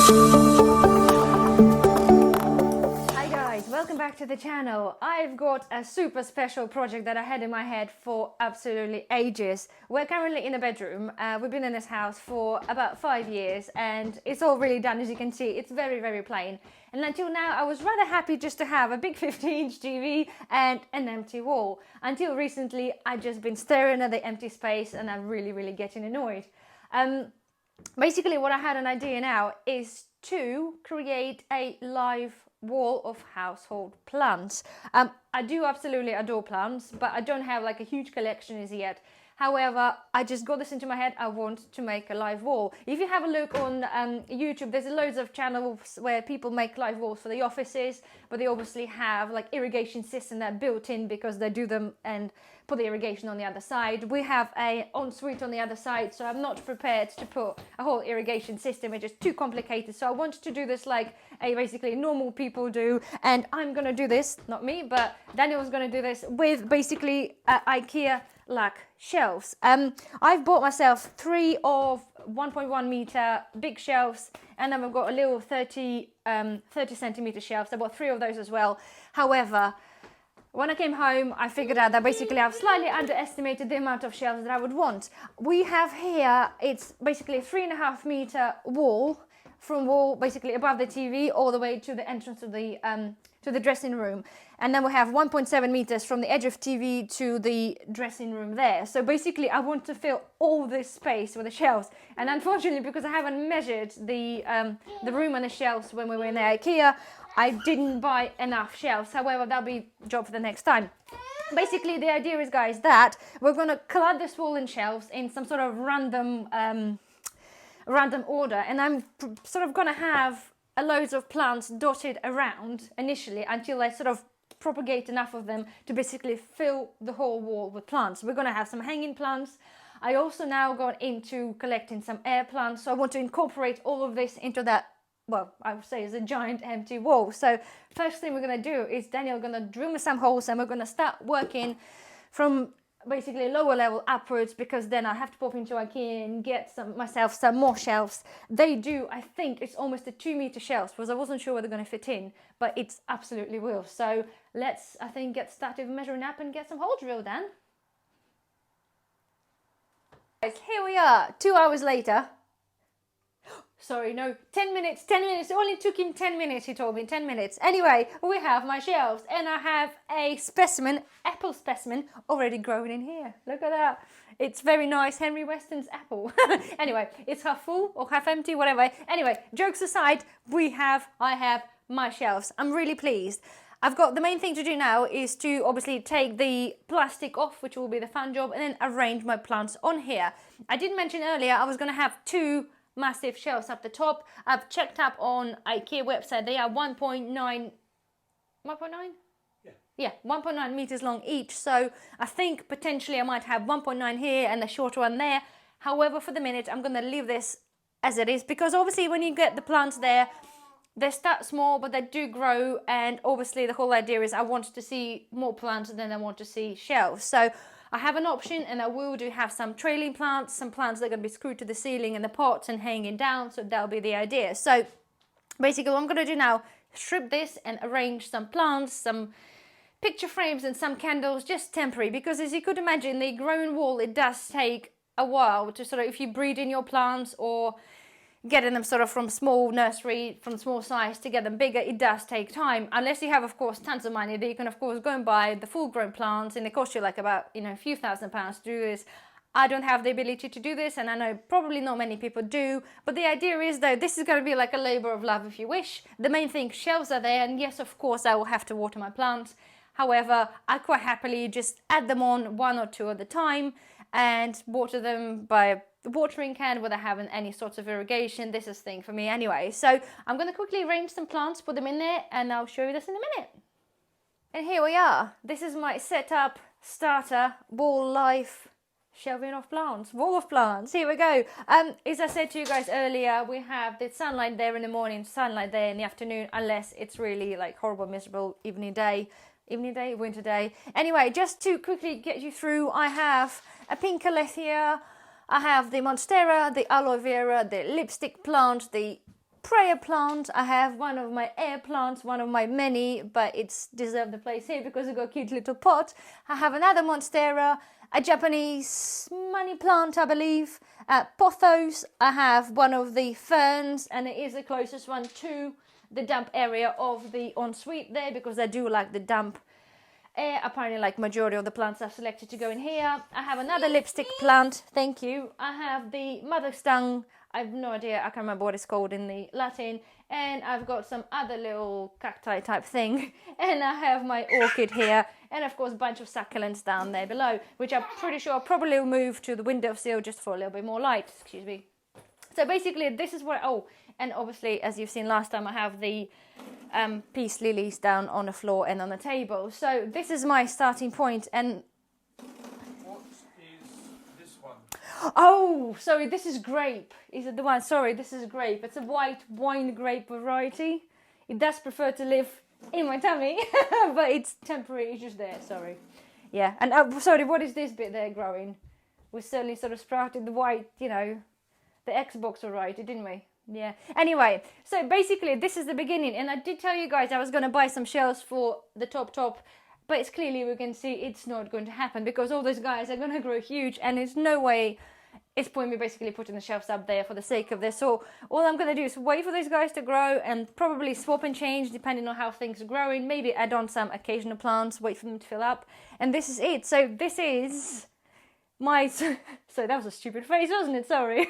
Welcome back to the channel. I've got a super special project that I had in my head for absolutely ages. We're currently in a bedroom. We've been in this house for about 5 years and it's all really done. As you can see, it's very, very plain. And until now, I was rather happy just to have a big 50-inch TV and an empty wall. Until recently, I've just been staring at the empty space and I'm really, really getting annoyed. Basically, what I had an idea now is to create a live wall of household plants. I do absolutely adore plants, but I don't have like a huge collection as yet. However, I just got this into my head. I want to make a live wall. If you have a look on YouTube, there's loads of channels where people make live walls for the offices, but they obviously have like irrigation system that built in because they do them and put the irrigation on the other side. We have a ensuite on the other side, so I'm not prepared to put a whole irrigation system. It's just too complicated. So I wanted to do this like basically normal people do, and I'm gonna do this, not me, but Daniel's gonna do this with basically IKEA like shelves. I've bought myself 3 of 1.1 meter big shelves, and then we've got a little 30 centimeter shelves. I bought 3 of those as well. However, when I came home, I figured out that basically I've slightly underestimated the amount of shelves that I would want. We have here, it's basically a 3.5 meter wall, from wall basically above the TV all the way to the entrance of the dressing room, and then we have 1.7 meters from the edge of TV to the dressing room there. So basically I want to fill all this space with the shelves, and unfortunately, because I haven't measured the room and the shelves when we were in the IKEA, I didn't buy enough shelves. However, that'll be a job for the next time. Basically, the idea is, guys, that we're going to clad this wall in shelves in some sort of random order, and I'm sort of going to have loads of plants dotted around initially until I sort of propagate enough of them to basically fill the whole wall with plants. We're going to have some hanging plants. I also now got into collecting some air plants, so I want to incorporate all of this into that, well, I would say is a giant empty wall. So first thing we're going to do is Daniel's going to drill me some holes, and we're going to start working from basically lower level upwards, because then I have to pop into IKEA and get myself some more shelves. They do, I think it's almost a 2 meter shelves, because I wasn't sure where they're going to fit in, but it's absolutely will. So let's, I think, get started measuring up and get some holes drilled then. Guys, here we are, 2 hours later. Sorry, no, 10 minutes, 10 minutes. It only took him 10 minutes, he told me, 10 minutes. Anyway, we have my shelves, and I have a specimen, apple specimen, already growing in here. Look at that. It's very nice, Henry Weston's apple. Anyway, it's half full or half empty, whatever. Anyway, jokes aside, I have my shelves. I'm really pleased. I've got, the main thing to do now is to obviously take the plastic off, which will be the fun job, and then arrange my plants on here. I did mention earlier I was going to have 2 massive shelves up the top. I've checked up on IKEA website. They are 1.9? Yeah, 1.9 meters long each. So I think potentially I might have 1.9 here and a shorter one there. However, for the minute, I'm going to leave this as it is, because obviously when you get the plants there, they start small, but they do grow. And obviously the whole idea is I want to see more plants than I want to see shelves. So I have an option, and I will have some trailing plants, some plants that are going to be screwed to the ceiling in the pots and hanging down, so that'll be the idea. So basically what I'm going to do now, strip this and arrange some plants, some picture frames and some candles, just temporary, because as you could imagine, the growing wall, it does take a while to sort of, if you breed in your plants or getting them sort of from small nursery, from small size to get them bigger, it does take time. Unless you have, of course, tons of money, that you can, of course, go and buy the full-grown plants, and it costs you like about, a few £1,000s to do this. I don't have the ability to do this, and I know probably not many people do, but the idea is, though, this is going to be like a labor of love, if you wish. The main thing, shelves are there, and yes, of course, I will have to water my plants. However, I quite happily just add them on 1 or 2 at a time and water them by the watering can without having any sorts of irrigation. This is the thing for me anyway. So I'm going to quickly arrange some plants, put them in there, and I'll show you this in a minute. And here we are. This is my setup, starter, wall life, shelving of plants, wall of plants. Here we go. As I said to you guys earlier, we have the sunlight there in the morning, sunlight there in the afternoon, unless it's really like horrible, miserable evening day, winter day. Anyway, just to quickly get you through, I have a pink calathea, I have the monstera, the aloe vera, the lipstick plant, the prayer plant. I have one of my air plants, one of my many, but it's deserved the place here because it's got a cute little pot. I have another monstera, a Japanese money plant, I believe. Pothos. I have one of the ferns, and it is the closest one to the damp area of the ensuite there, because I do like the damp air. Apparently, like majority of the plants I've selected to go in here. I have another lipstick plant. Thank you. I have the mother's tongue. I have no idea. I can't remember what it's called in the Latin. And I've got some other little cacti type thing. And I have my orchid here. And of course, a bunch of succulents down there below, which I'm pretty sure I'll probably move to the windowsill just for a little bit more light. Excuse me. So basically, this is what... Oh, and obviously, as you've seen last time, I have the peace lilies down on the floor and on the table. So this is my starting point. And what is this one? oh, sorry, this is grape. Is it the one? Sorry, this is grape. It's a white wine grape variety. It does prefer to live in my tummy, but it's temporary. It's just there. Sorry. Yeah, and sorry, what is this bit there growing? We certainly sort of sprouted the white, you know, the Xbox variety, didn't we? Yeah. Anyway, so basically this is the beginning, and I did tell you guys I was going to buy some shelves for the top, but it's clearly we can see it's not going to happen because all those guys are going to grow huge, and there's no way it's point me basically putting the shelves up there for the sake of this. So all I'm going to do is wait for those guys to grow and probably swap and change depending on how things are growing. Maybe add on some occasional plants, wait for them to fill up, and this is it. So this is my... So that was a stupid phrase, wasn't it? Sorry.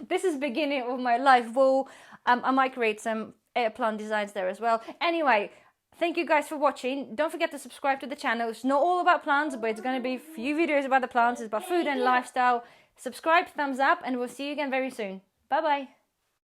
This is beginning of my life wall. I might create some air plant designs there as well. Anyway, thank you guys for watching. Don't forget to subscribe to the channel. It's not all about plants, but it's going to be a few videos about the plants. It's about food and lifestyle. Subscribe, thumbs up, and we'll see you again very soon. Bye bye.